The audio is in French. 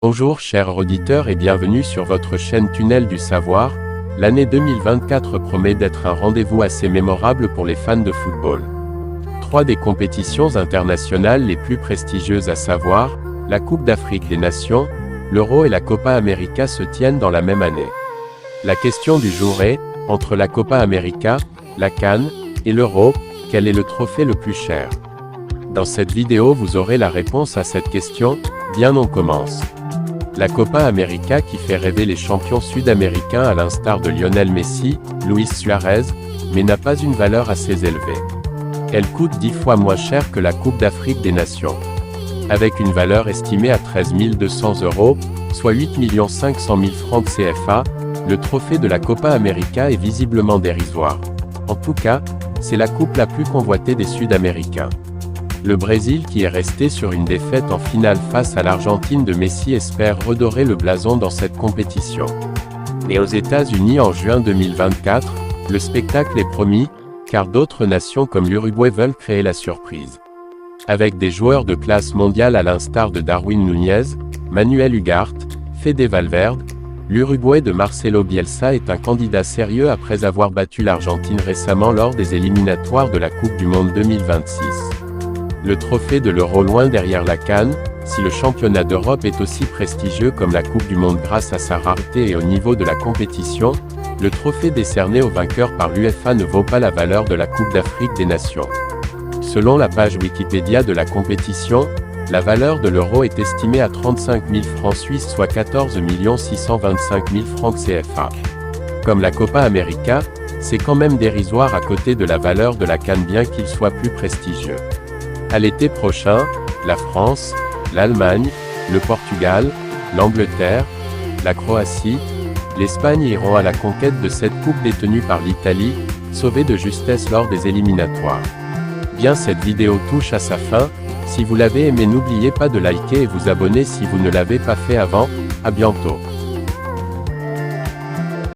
Bonjour chers auditeurs et bienvenue sur votre chaîne Tunnel du Savoir. L'année 2024 promet d'être un rendez-vous assez mémorable pour les fans de football. Trois des compétitions internationales les plus prestigieuses à savoir, la Coupe d'Afrique des Nations, l'Euro et la Copa América se tiennent dans la même année. La question du jour est, entre la Copa América, la CAN, et l'Euro, quel est le trophée le plus cher? Dans cette vidéo vous aurez la réponse à cette question, bien on commence. La Copa América qui fait rêver les champions sud-américains à l'instar de Lionel Messi, Luis Suarez, mais n'a pas une valeur assez élevée. Elle coûte 10 fois moins cher que la Coupe d'Afrique des Nations. Avec une valeur estimée à 13 200 €, soit 8 500 000 francs CFA, le trophée de la Copa América est visiblement dérisoire. En tout cas, c'est la coupe la plus convoitée des Sud-Américains. Le Brésil qui est resté sur une défaite en finale face à l'Argentine de Messi espère redorer le blason dans cette compétition. Et aux États-Unis en juin 2024, le spectacle est promis, car d'autres nations comme l'Uruguay veulent créer la surprise. Avec des joueurs de classe mondiale à l'instar de Darwin Núñez, Manuel Ugarte, Fede Valverde, l'Uruguay de Marcelo Bielsa est un candidat sérieux après avoir battu l'Argentine récemment lors des éliminatoires de la Coupe du Monde 2026. Le trophée de l'Euro loin derrière la CAN, si le championnat d'Europe est aussi prestigieux comme la Coupe du Monde grâce à sa rareté et au niveau de la compétition, le trophée décerné au vainqueur par l'UEFA ne vaut pas la valeur de la Coupe d'Afrique des Nations. Selon la page Wikipédia de la compétition, la valeur de l'Euro est estimée à 35 000 francs suisses soit 14 625 000 francs CFA. Comme la Copa América, c'est quand même dérisoire à côté de la valeur de la CAN bien qu'il soit plus prestigieux. À l'été prochain, la France, l'Allemagne, le Portugal, l'Angleterre, la Croatie, l'Espagne iront à la conquête de cette coupe détenue par l'Italie, sauvée de justesse lors des éliminatoires. Bien, cette vidéo touche à sa fin. Si vous l'avez aimé, n'oubliez pas de liker et vous abonner si vous ne l'avez pas fait avant. À bientôt.